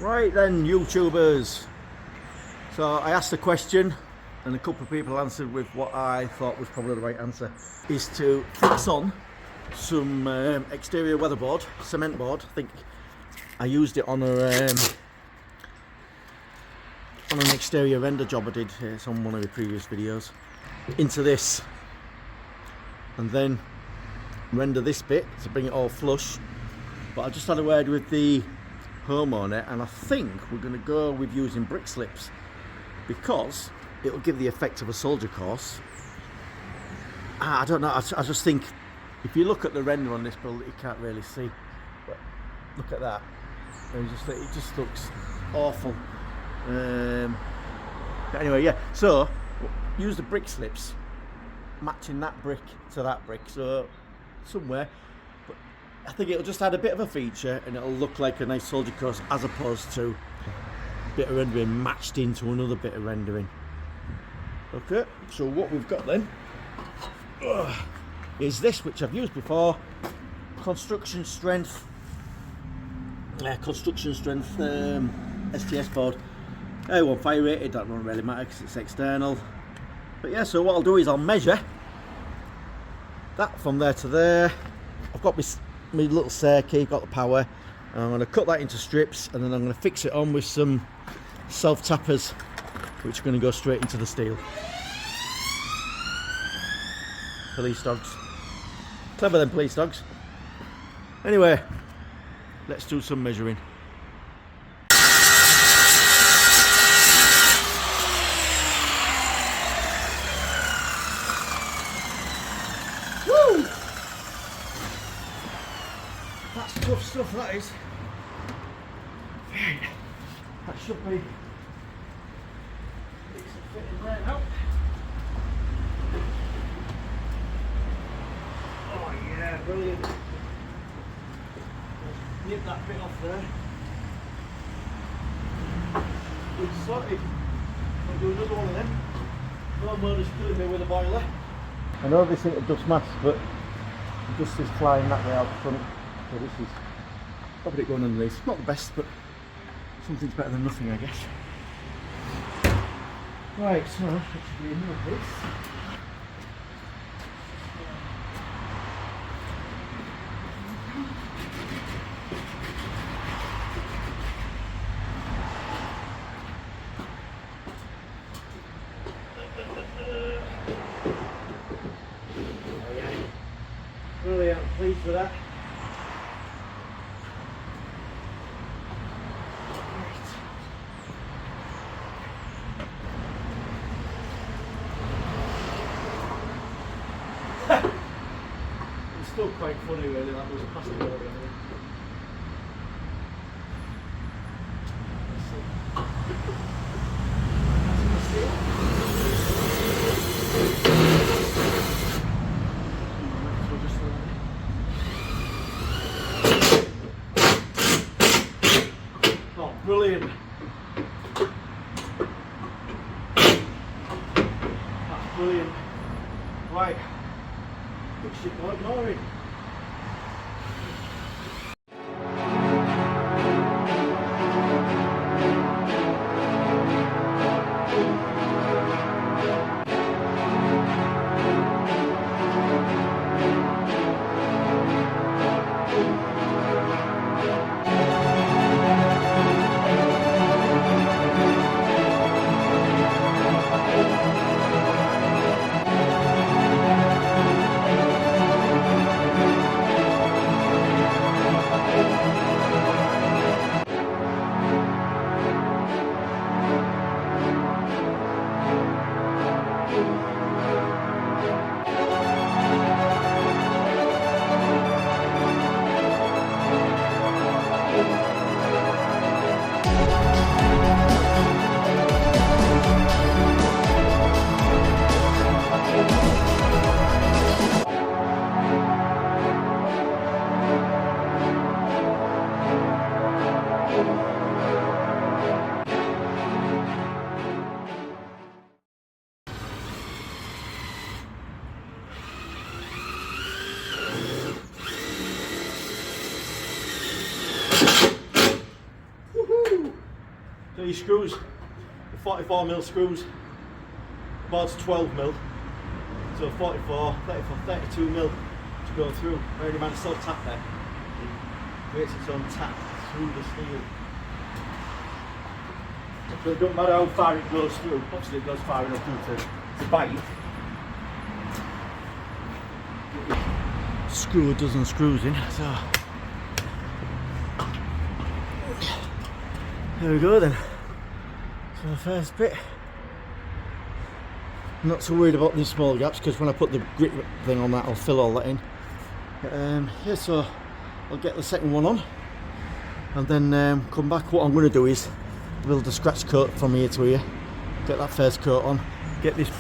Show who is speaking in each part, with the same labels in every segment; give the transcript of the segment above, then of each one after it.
Speaker 1: Right then, YouTubers. So I asked a question and a couple of people answered with what I thought was probably the right answer. Is to fix on some exterior weatherboard, cement board. I think I used it on an exterior render job I did. It's on one of the previous videos. Into this. And then render this bit to bring it all flush. But I just had a word with the homeowner and I think we're going to go with using Brickslips because it'll give the effect of a soldier course. I don't know, I just think if you look at the render on this build you can't really see, but look at that, it just looks awful. But anyway, yeah, so use the Brickslips, matching that brick to that brick, so somewhere, but I think it'll just add a bit of a feature and it'll look like a nice soldier course as opposed to a bit of rendering matched into another bit of rendering. Okay, so what we've got then is this, which I've used before, construction strength STS board. A1 fire rated, that doesn't really matter because it's external. But yeah, so what I'll do is I'll measure that from there to there. I've got my little circuit, got the power, and I'm going to cut that into strips and then I'm going to fix it on with some self tappers which are going to go straight into the steel. Police dogs. Clever them police dogs. Anyway, let's do some measuring. Woo! That's tough stuff, that is. Right. That should be fit in there now. Oh yeah, brilliant. Nip that bit off there. Good sorted. I'll do another one of them. No more just filling me with a boiler. I know this isn't a dust mask, but the dust is flying that way out the front. So this is probably going underneath. Not the best, but something's better than nothing, I guess. Right, so that should be another piece. Oh yeah, really I'm pleased with that. It's still quite funny really, that was a plastic board. Oh, brilliant. That's brilliant. Right. Good shit, no ignoring. Woohoo! these screws, the 44mm screws, board's 12mm, so 44, 34, 32mm to go through. Bearing in mind it's still tap there. It creates its own tap through the steel. So it doesn't matter how far it goes through, obviously it goes far enough through to bite. Screw a dozen screws in, so there we go then. So the first bit. I'm not so worried about these small gaps because when I put the grit thing on that I'll fill all that in. Yeah, so I'll get the second one on and then come back. What I'm going to do is build a scratch coat from here to here, get that first coat on, get this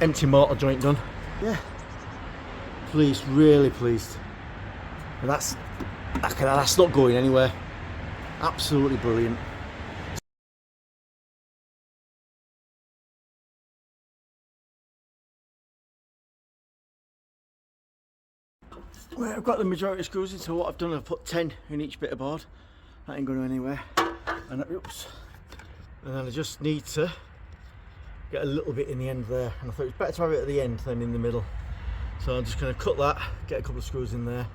Speaker 1: empty mortar joint done. Yeah, pleased, really pleased. And that's not going anywhere. Absolutely brilliant. Well, I've got the majority of screws in, so what I've done, I've put 10 in each bit of board. That ain't going anywhere. And oops. And then I just need to get a little bit in the end there. And I thought it was better to have it at the end than in the middle. So I'm just going to cut that, get a couple of screws in there.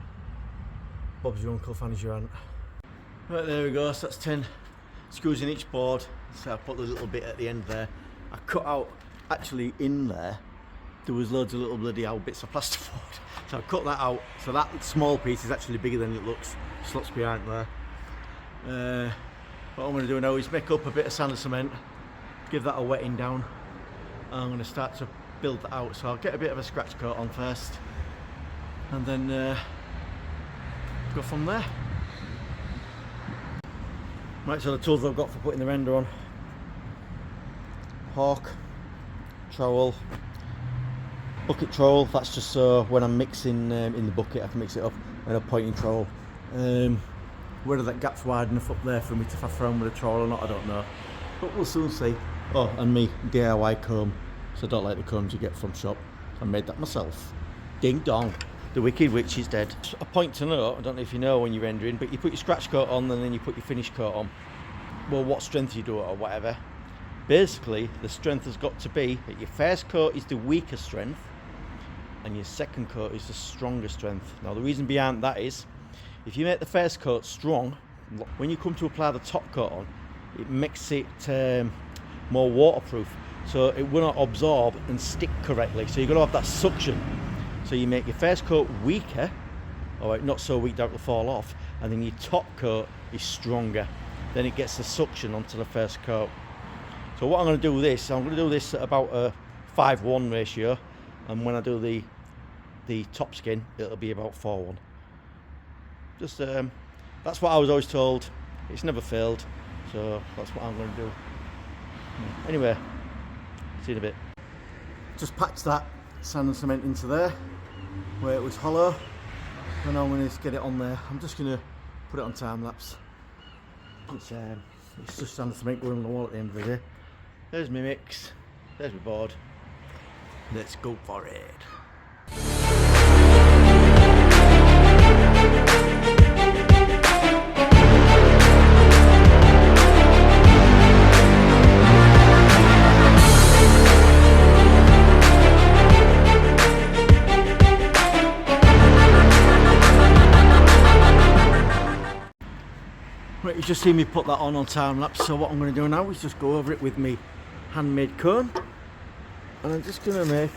Speaker 1: Bob's your uncle, Fanny's your aunt. Right, there we go. So that's 10 screws in each board. So I put the little bit at the end there. I cut out, actually in there was loads of little bloody old bits of plasterboard. So I cut that out. So that small piece is actually bigger than it looks. Slots behind there. What I'm going to do now is make up a bit of sand and cement, give that a wetting down. I'm going to start to build that out. So I'll get a bit of a scratch coat on first and then go from there. Right, so the tools I've got for putting the render on: hawk, trowel, bucket trowel. That's just so when I'm mixing in the bucket I can mix it up, and a pointing trowel. Whether that gap's wide enough up there for me to faff around with a trowel or not, I don't know, but we'll soon see. Oh, and me DIY comb. So I don't like the combs you get from shop. I made that myself. Ding dong. The Wicked Witch is dead. A point to note, I don't know if you know when you're rendering, but you put your scratch coat on and then you put your finish coat on. Well, what strength you do it or whatever. Basically, the strength has got to be that your first coat is the weaker strength and your second coat is the stronger strength. Now, the reason behind that is, if you make the first coat strong, when you come to apply the top coat on, it makes it more waterproof, so it will not absorb and stick correctly. So you've got to have that suction. So you make your first coat weaker, alright, not so weak that it'll fall off, and then your top coat is stronger. Then it gets the suction onto the first coat. So what I'm going to do with this, I'm going to do this at about a 5:1 ratio, and when I do the top skin, it'll be about 4:1. Just that's what I was always told. It's never failed, so that's what I'm going to do. Anyway, see you in a bit. Just patch that sand and cement into there where it was hollow, and I'm going to get it on there. I'm just going to put it on time lapse. It's just sand and cement going on the wall at the end of the day. There's my mix, there's my board. Let's go for it. Right, you just see me put that on time lapse, so what I'm going to do now is just go over it with me handmade cone, and I'm just going to make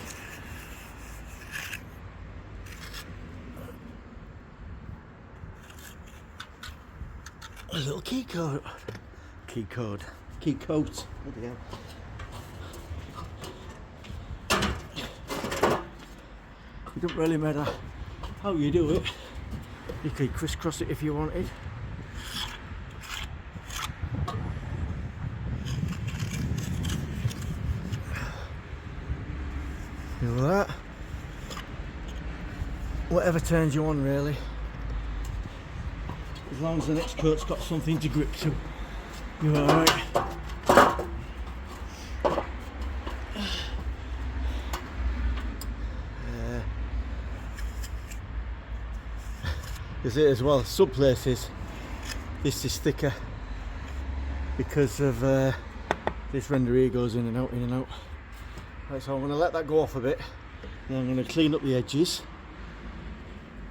Speaker 1: a little key coat. Bloody hell. It doesn't really matter how you do it. You could crisscross it if you wanted. You know that. Whatever turns you on, really. As long as the next coat's got something to grip to, you're alright. You see it as well, some places this is thicker because of this render here goes in and out, in and out. Right, so I'm going to let that go off a bit, and I'm going to clean up the edges,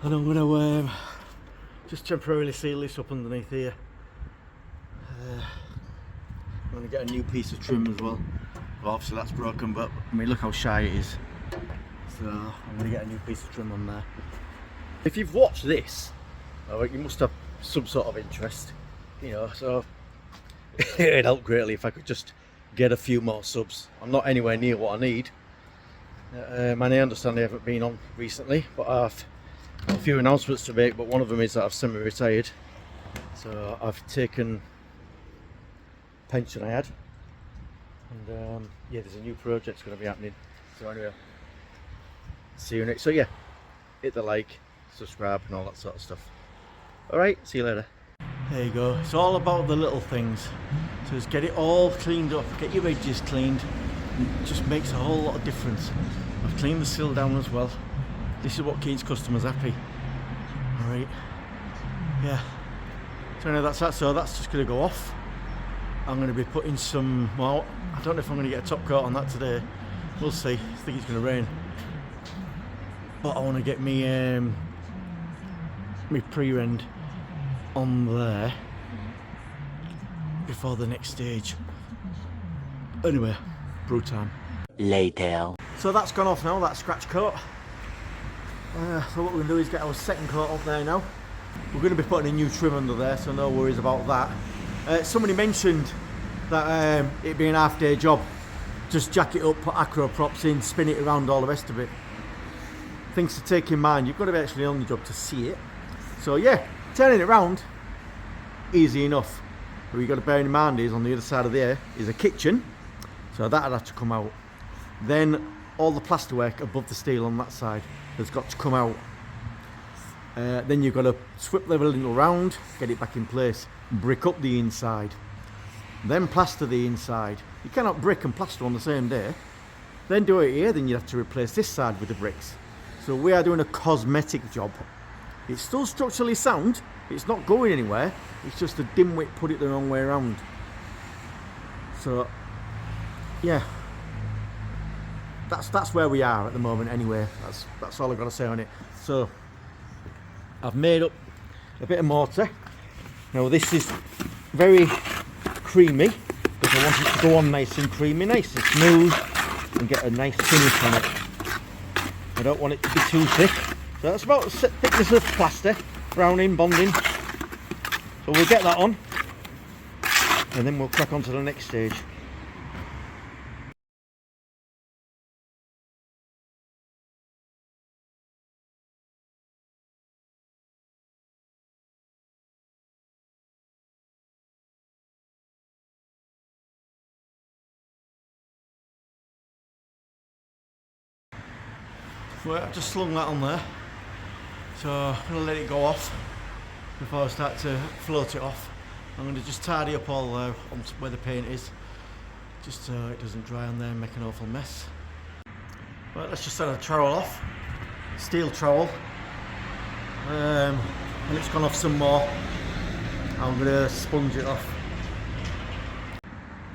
Speaker 1: and I'm going to just temporarily seal this up underneath here. I'm going to get a new piece of trim as well. Obviously that's broken, but I mean look how shy it is. So I'm going to get a new piece of trim on there. If you've watched this, you must have some sort of interest, you know, so it'd help greatly if I could just get a few more subs. I'm not anywhere near what I need. And I understand I haven't been on recently, but I've got a few announcements to make, but one of them is that I've semi-retired. So I've taken pension I had, and yeah, there's a new project going to be happening. So anyway, see you next. So yeah, hit the like, subscribe and all that sort of stuff. Alright, see you later. There you go, it's all about the little things. So just get it all cleaned up, get your edges cleaned, it just makes a whole lot of difference. I've cleaned the sill down as well. This is what keeps customers happy. Alright, yeah, so anyway, that's that. So that's just going to go off. I'm going to be putting some, well, I don't know if I'm going to get a top coat on that today. We'll see. I think it's going to rain. But I want to get me pre-rend on there before the next stage. Anyway, brew time. Later. So that's gone off now, that scratch coat. So what we're going to do is get our second coat up there now. We're going to be putting a new trim under there, so no worries about that. Somebody mentioned that it'd be an half-day job. Just jack it up, put acro props in, spin it around, all the rest of it. Things to take in mind, you've got to be actually on the job to see it. So yeah, turning it around, easy enough. What you've got to bear in mind is on the other side of there is a kitchen, so that'd have to come out. Then all the plasterwork above the steel on that side has got to come out. Then you've got to swip the lintel round, get it back in place, brick up the inside, then plaster the inside. You cannot brick and plaster on the same day. Then do it here, then you have to replace this side with the bricks. So we are doing a cosmetic job. It's still structurally sound, it's not going anywhere, it's just a dimwit put it the wrong way around. So yeah, that's where we are at the moment anyway. That's all I've got to say on it. So I've made up a bit of mortar. Now this is very creamy because I want it to go on nice and creamy, nice and smooth, and get a nice finish on it. I don't want it to be too thick. So that's about the thickness of plaster, browning, bonding. So we'll get that on, and then we'll crack on to the next stage. Well, I've just slung that on there, so I'm going to let it go off before I start to float it off. I'm going to just tidy up all on where the paint is, just so it doesn't dry on there and make an awful mess. Well, let's just set a trowel off, steel trowel, and it's gone off some more. I'm going to sponge it off.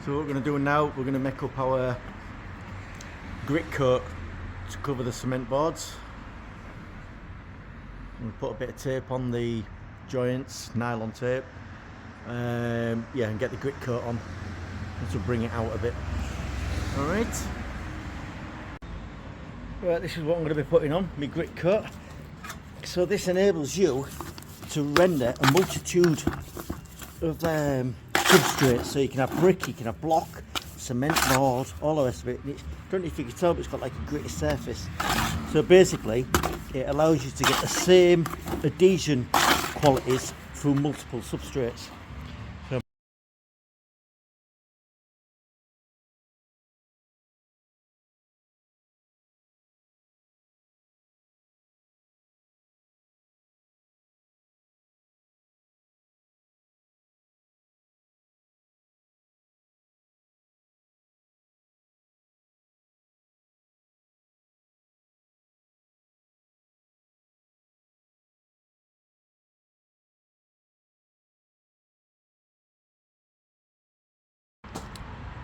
Speaker 1: So what we're going to do now, we're going to make up our grit coat to cover the cement boards. We'll put a bit of tape on the joints, nylon tape, yeah, and get the grit coat on, which will bring it out a bit. Alright, right, this is what I'm going to be putting on, my grit coat. So this enables you to render a multitude of substrates, so you can have brick, you can have block, cement board, all the rest of it. I don't know if you can tell, but it's got like a gritty surface. So basically, it allows you to get the same adhesion qualities through multiple substrates.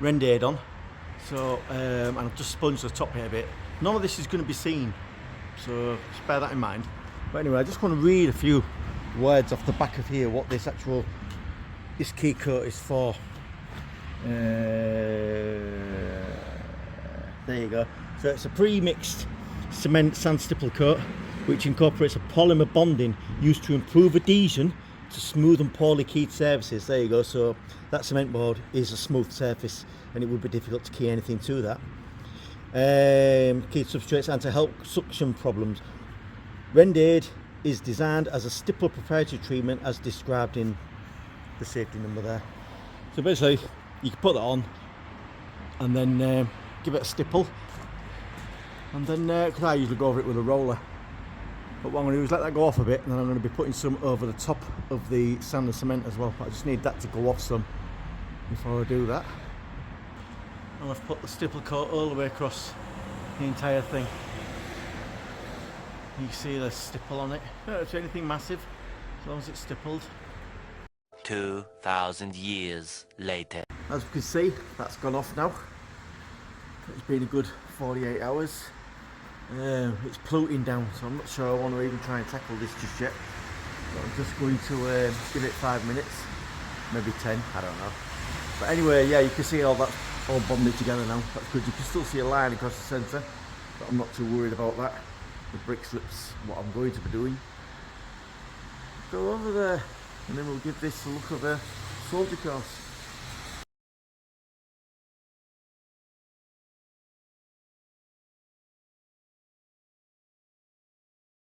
Speaker 1: rendered on. So, and I've just sponged the top here a bit. None of this is going to be seen, so just bear that in mind. But anyway, I just want to read a few words off the back of here, what this key coat is for. There you go. So it's a pre-mixed cement sand stipple coat, which incorporates a polymer bonding used to improve adhesion to smooth and poorly keyed surfaces. There you go. So that cement board is a smooth surface, and it would be difficult to key anything to that. Keyed substrates and to help suction problems. Rendered is designed as a stipple proprietary treatment as described in the safety number there. So basically, you can put that on and then give it a stipple, and then because I usually go over it with a roller, but what I'm going to do is let that go off a bit, and then I'm going to be putting some over the top of the sand and cement as well. But I just need that to go off some before I do that. And I've put the stipple coat all the way across the entire thing. You can see the stipple on it. Don't have to do anything massive, as long as it's stippled.
Speaker 2: 2,000 years later.
Speaker 1: As you can see, that's gone off now. It's been a good 48 hours. It's pluting down, so I'm not sure I want to even try and tackle this just yet. So I'm just going to give it 5 minutes, maybe 10, I don't know. But anyway, yeah, you can see all that's all bonded together now. That's good. You can still see a line across the centre, but I'm not too worried about that. The Brickslips, what I'm going to be doing. Go over there, and then we'll give this a look of a soldier course.